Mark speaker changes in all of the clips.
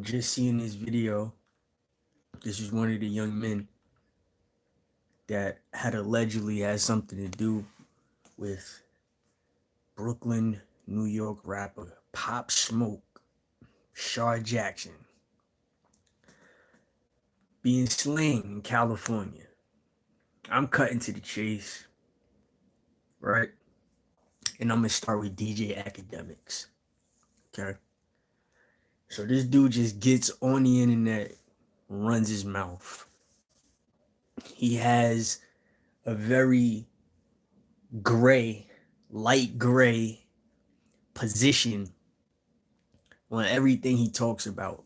Speaker 1: Just seeing this video, this is one of the young men that had allegedly had something to do with Brooklyn, New York rapper Pop Smoke, Shar Jackson, being slain in California. I'm cutting to the chase, right? And I'm gonna start with DJ Akademiks. Okay. So this dude just gets on the internet, runs his mouth. He has a very gray, light gray position on everything he talks about.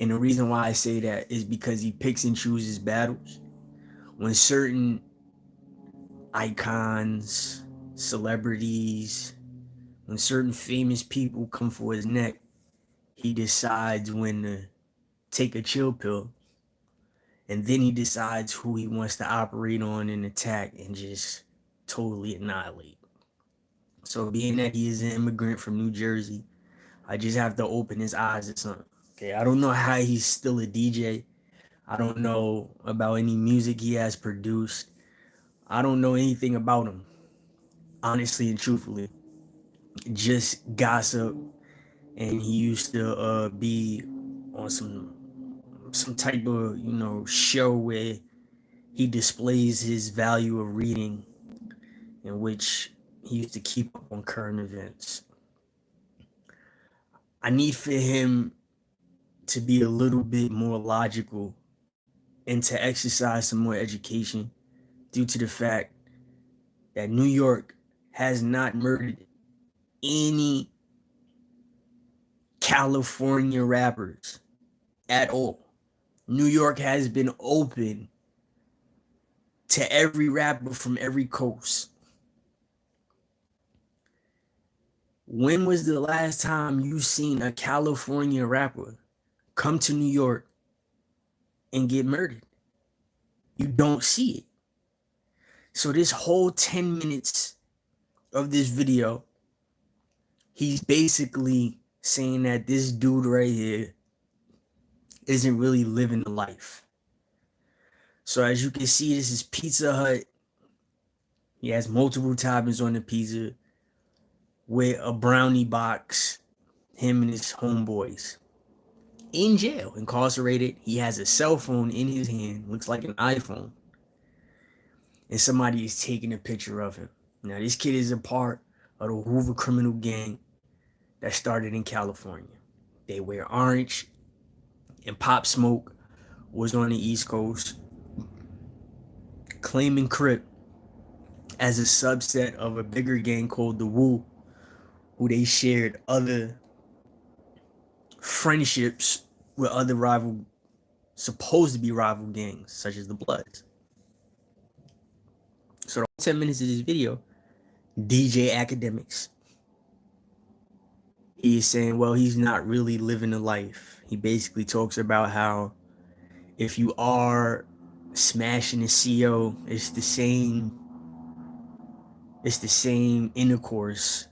Speaker 1: And the reason why I say that is because he picks and chooses battles. When certain icons, celebrities, when certain famous people come for his neck, he decides when to take a chill pill. And then he decides who he wants to operate on and attack and just totally annihilate. So, being that he is an immigrant from New Jersey, I just have to open his eyes to something. Okay, I don't know how he's still a DJ. I don't know about any music he has produced. I don't know anything about him, honestly and truthfully. Just gossip, and he used to be on some type of show where he displays his value of reading, in which he used to keep up on current events. I need for him to be a little bit more logical and to exercise some more education due to the fact that New York has not murdered any California rappers at all. New York has been open to every rapper from every coast. When was the last time you seen a California rapper come to New York and get murdered? You don't see it. So this whole 10 minutes of this video, he's basically saying that this dude right here isn't really living the life. So as you can see, this is Pizza Hut. He has multiple toppings on the pizza with a brownie box, him and his homeboys. In jail, incarcerated. He has a cell phone in his hand, looks like an iPhone. And somebody is taking a picture of him. Now, this kid is a part of the Hoover criminal gang that started in California. They wear orange, and Pop Smoke was on the East Coast, claiming Crip as a subset of a bigger gang called the Wu, who they shared other friendships with other supposed to be rival gangs, such as the Bloods. So the 10 minutes of this video, DJ Akademiks, he is saying, well, he's not really living a life. He basically talks about how if you are smashing a CO, it's the same intercourse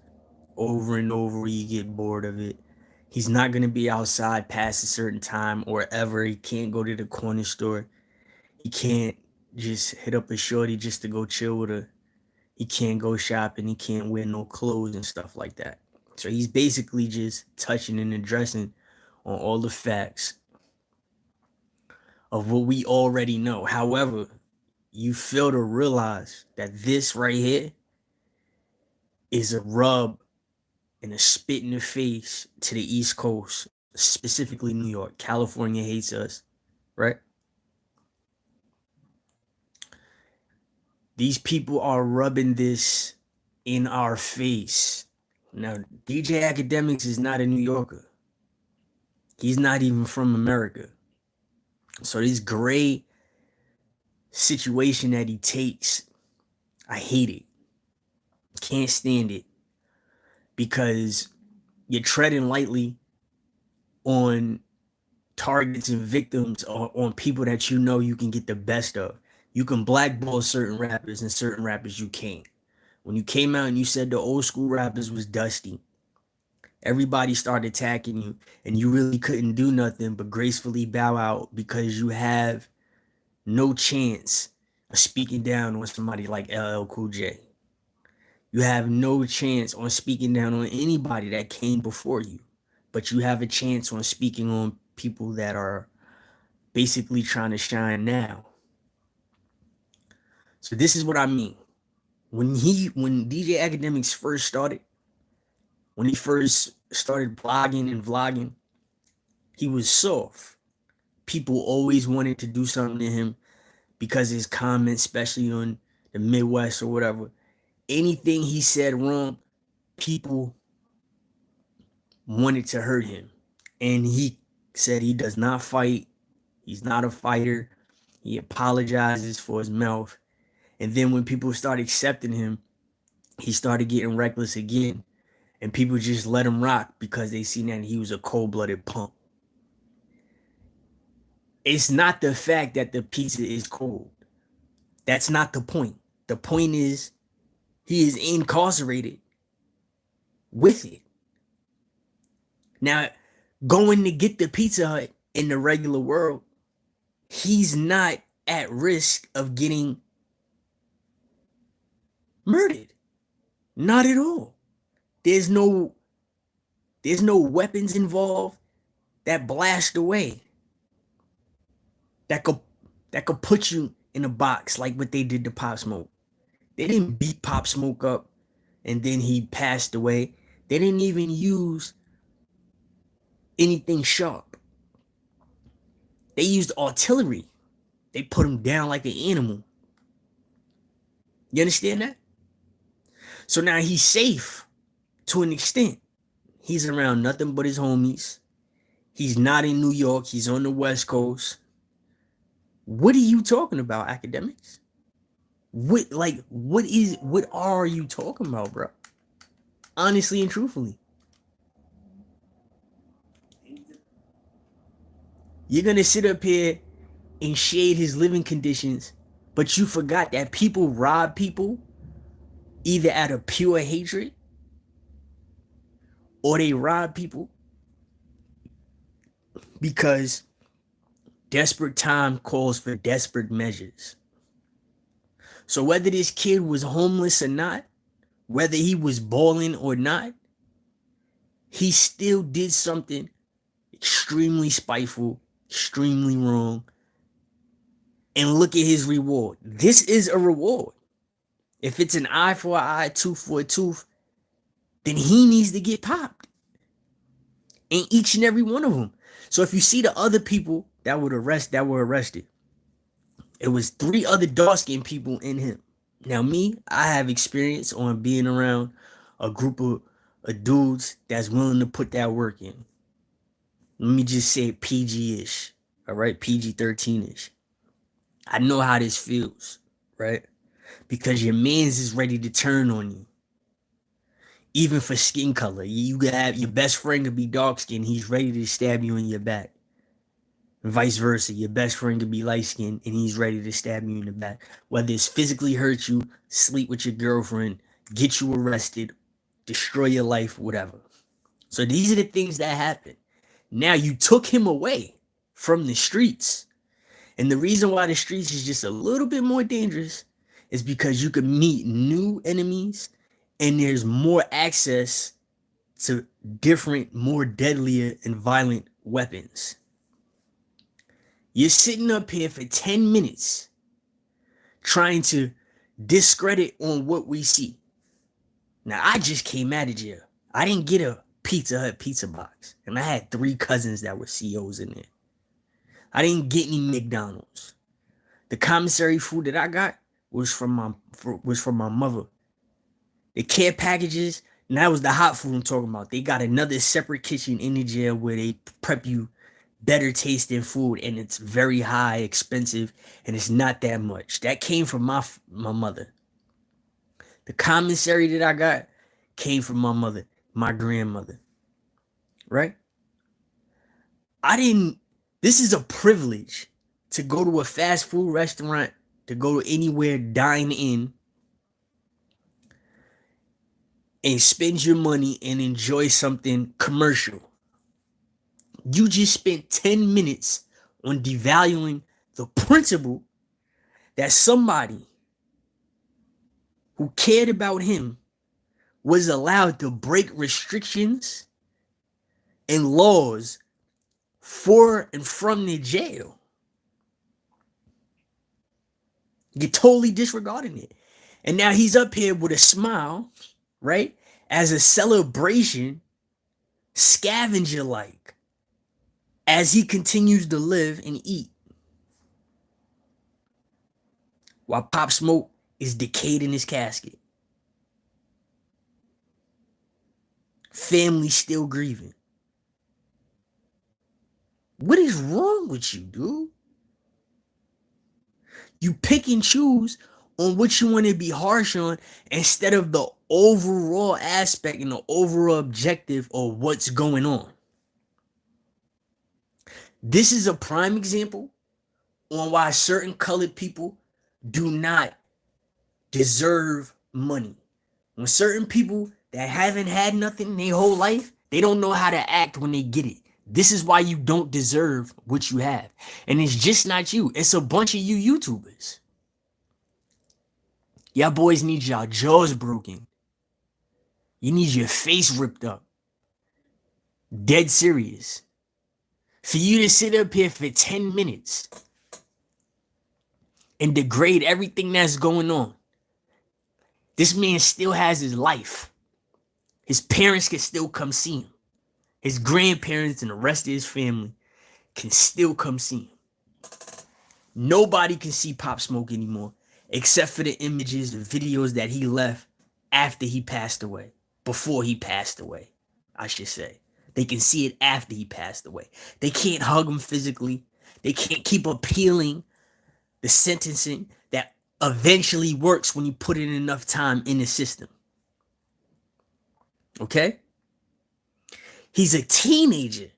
Speaker 1: over and over. You get bored of it. He's not going to be outside past a certain time or ever. He can't go to the corner store. He can't just hit up a shorty just to go chill with her. He can't go shopping. He can't wear no clothes and stuff like that. So he's basically just touching and addressing on all the facts of what we already know. However, you fail to realize that this right here is a rub and a spit in the face to the East Coast, specifically New York. California hates us, right? These people are rubbing this in our face. Now, DJ Akademiks is not a New Yorker. He's not even from America. So this gray situation that he takes, I hate it. Can't stand it. Because you're treading lightly on targets and victims, or on people that you know you can get the best of. You can blackball certain rappers and certain rappers you can't. When you came out and you said the old school rappers was dusty, Everybody started attacking you, and you really couldn't do nothing but gracefully bow out because you have no chance of speaking down on somebody like LL Cool J. You have no chance on speaking down on anybody that came before you, but you have a chance on speaking on people that are basically trying to shine now. So this is what I mean. When DJ Akademiks first started, when he first started blogging and vlogging, he was soft. People always wanted to do something to him because his comments, especially on the Midwest or whatever, anything he said wrong, people wanted to hurt him. And he said he does not fight. He's not a fighter. He apologizes for his mouth. And then when people started accepting him, he started getting reckless again. And people just let him rock because they seen that he was a cold-blooded punk. It's not the fact that the pizza is cold. That's not the point. The point is he is incarcerated with it. Now, going to get the Pizza Hut in the regular world, he's not at risk of getting murdered. Not at all. There's no weapons involved that blast away. That could put you in a box like what they did to Pop Smoke. They didn't beat Pop Smoke up and then he passed away. They didn't even use anything sharp. They used artillery. They put him down like an animal. You understand that? So now he's safe to an extent. He's around nothing but his homies. He's not in New York. He's on the West Coast. What are you talking about, Akademiks? What are you talking about, bro? Honestly and truthfully. You're going to sit up here and shade his living conditions, but you forgot that people rob people either out of pure hatred or they rob people because desperate time calls for desperate measures. So whether this kid was homeless or not, whether he was balling or not, he still did something extremely spiteful, extremely wrong. And look at his reward. This is a reward. If it's an eye for an eye, tooth for a tooth, then he needs to get popped. And each and every one of them. So if you see the other people that were arrested, it was 3 other dark-skinned people in him. Now me, I have experience on being around a group of dudes that's willing to put that work in. Let me just say PG-ish, all right? PG-13-ish. I know how this feels, right? Because your mans is ready to turn on you. Even for skin color. You could have your best friend could be dark-skinned. He's ready to stab you in your back. And vice versa. Your best friend could be light-skinned and he's ready to stab you in the back. Whether it's physically hurt you, sleep with your girlfriend, get you arrested, destroy your life, whatever. So these are the things that happen. Now you took him away from the streets. And the reason why the streets is just a little bit more dangerous is because you can meet new enemies and there's more access to different, more deadlier and violent weapons. You're sitting up here for 10 minutes trying to discredit on what we see. Now, I just came out of jail. I didn't get a Pizza Hut pizza box. And I had 3 cousins that were COs in there. I didn't get any McDonald's. The commissary food that I got was from my mother. The care packages, and that was the hot food I'm talking about. They got another separate kitchen in the jail where they prep you better tasting food, and it's very high, expensive, and it's not that much. That came from my mother. The commissary that I got came from my mother, my grandmother. Right? This is a privilege to go to a fast food restaurant, to go to anywhere, dine in, and spend your money and enjoy something commercial. You just spent 10 minutes on devaluing the principle that somebody who cared about him was allowed to break restrictions and laws for and from the jail. You're totally disregarding it. And now he's up here with a smile, right? As a celebration, scavenger like, as he continues to live and eat. While Pop Smoke is decayed in his casket. Family still grieving. What is wrong with you, dude? You pick and choose on what you want to be harsh on instead of the overall aspect and the overall objective of what's going on. This is a prime example on why certain colored people do not deserve money. When certain people that haven't had nothing their whole life, they don't know how to act when they get it. This is why you don't deserve what you have. And it's just not you. It's a bunch of you YouTubers. Y'all boys need y'all jaws broken. You need your face ripped up. Dead serious. For you to sit up here for 10 minutes and degrade everything that's going on. This man still has his life. His parents can still come see him. His grandparents and the rest of his family can still come see him. Nobody can see Pop Smoke anymore, except for the images and videos that he left after he passed away. Before he passed away, I should say. They can see it after he passed away. They can't hug him physically. They can't keep appealing the sentencing that eventually works when you put in enough time in the system. Okay? He's a teenager.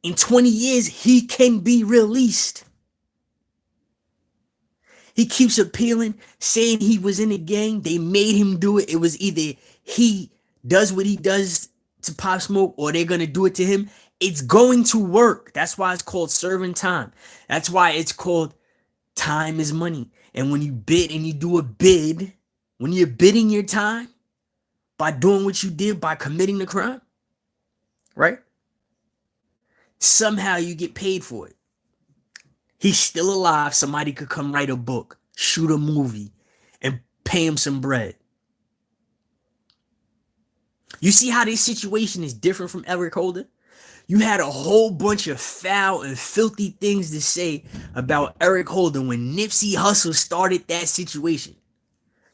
Speaker 1: In 20 years, he can be released. He keeps appealing, saying he was in a gang. They made him do it. It was either he does what he does to Pop Smoke or they're going to do it to him. It's going to work. That's why it's called serving time. That's why it's called time is money. And when you bid and you do a bid, when you're bidding your time by doing what you did, by committing the crime, right? Somehow you get paid for it. He's still alive. Somebody could come write a book, shoot a movie, and pay him some bread. You see how this situation is different from Eric Holder? You had a whole bunch of foul and filthy things to say about Eric Holder when Nipsey Hussle started that situation.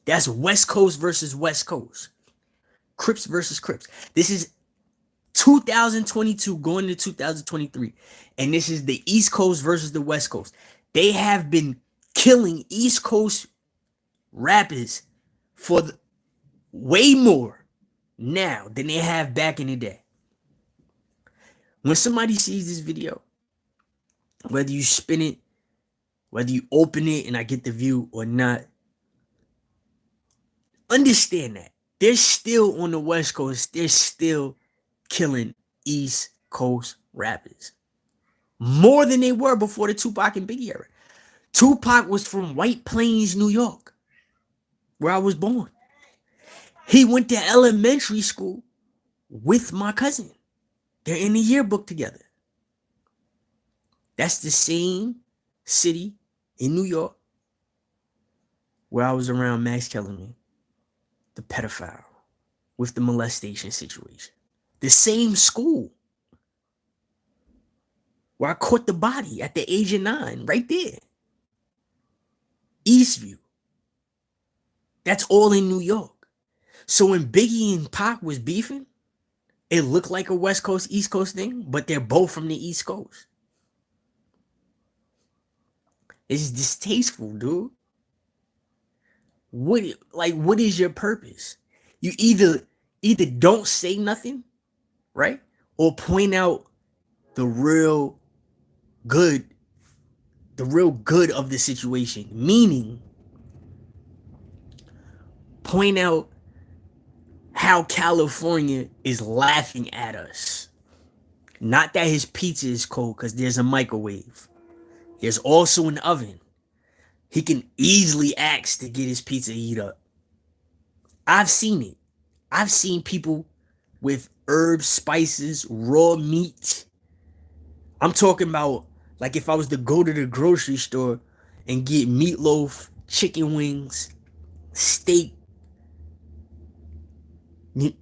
Speaker 1: That's West Coast versus West Coast. Crips versus Crips. This is 2022 going to 2023. And this is the East Coast versus the West Coast. They have been killing East Coast rappers for way more now than they have back in the day. When somebody sees this video, whether you spin it, whether you open it and I get the view or not, understand that they're still on the West Coast. They're still killing East Coast rappers more than they were before the Tupac and Biggie era. Tupac was from White Plains, New York, where I was born. He went to elementary school with my cousin. They're in the yearbook together. That's the same city in New York where I was around Max Kellerman, the pedophile, with the molestation situation. The same school where I caught the body at the age of 9, right there. Eastview. That's all in New York. So when Biggie and Pac was beefing, it looked like a West Coast, East Coast thing, but they're both from the East Coast. It's distasteful, dude. What is your purpose? You either don't say nothing, right? Or point out the real good of the situation. Meaning, point out how California is laughing at us. Not that his pizza is cold because there's a microwave. There's also an oven. He can easily ask to get his pizza heat up. I've seen it. I've seen people with herbs, spices, raw meat. I'm talking about like if I was to go to the grocery store and get meatloaf, chicken wings, steak,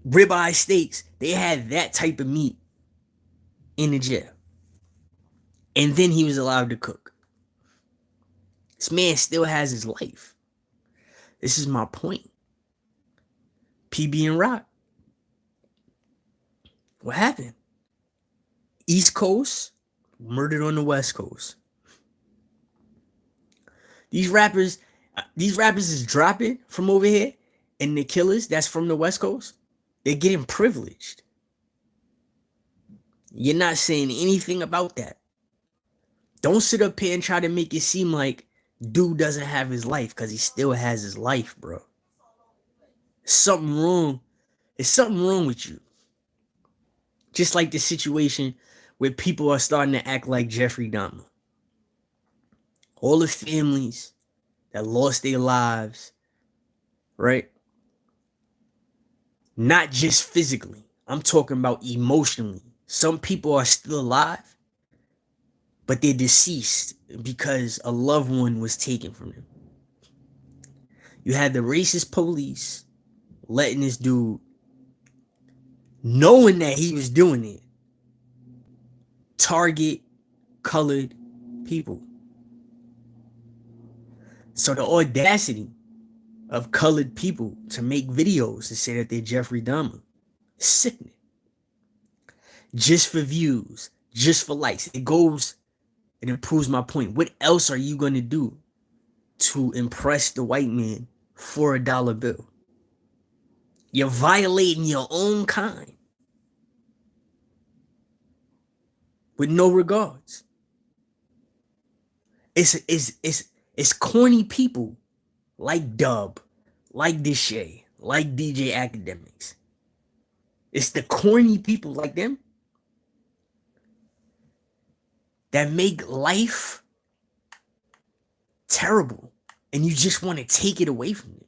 Speaker 1: ribeye steaks, they had that type of meat in the jail. And then he was allowed to cook. This man still has his life. This is my point. PB and Rock. What happened? East Coast murdered on the West Coast. These rappers is dropping from over here, and the killers that's from the West Coast, they're getting privileged. You're not saying anything about that. Don't sit up here and try to make it seem like dude doesn't have his life, because he still has his life, bro. Something wrong. There's something wrong with you. Just like the situation where people are starting to act like Jeffrey Dahmer. All the families that lost their lives, right? Not just physically. I'm talking about emotionally. Some people are still alive, but they're deceased because a loved one was taken from them. You had the racist police letting this dude, knowing that he was doing it, target colored people. So the audacity of colored people to make videos to say that they're Jeffrey Dahmer is sickening. Just for views, just for likes. It goes and it proves my point. What else are you going to do to impress the white man for $1 bill? You're violating your own kind with no regards. It's corny people like Dub, like Deshae, like DJ Akademiks. It's the corny people like them that make life terrible, and you just want to take it away from them.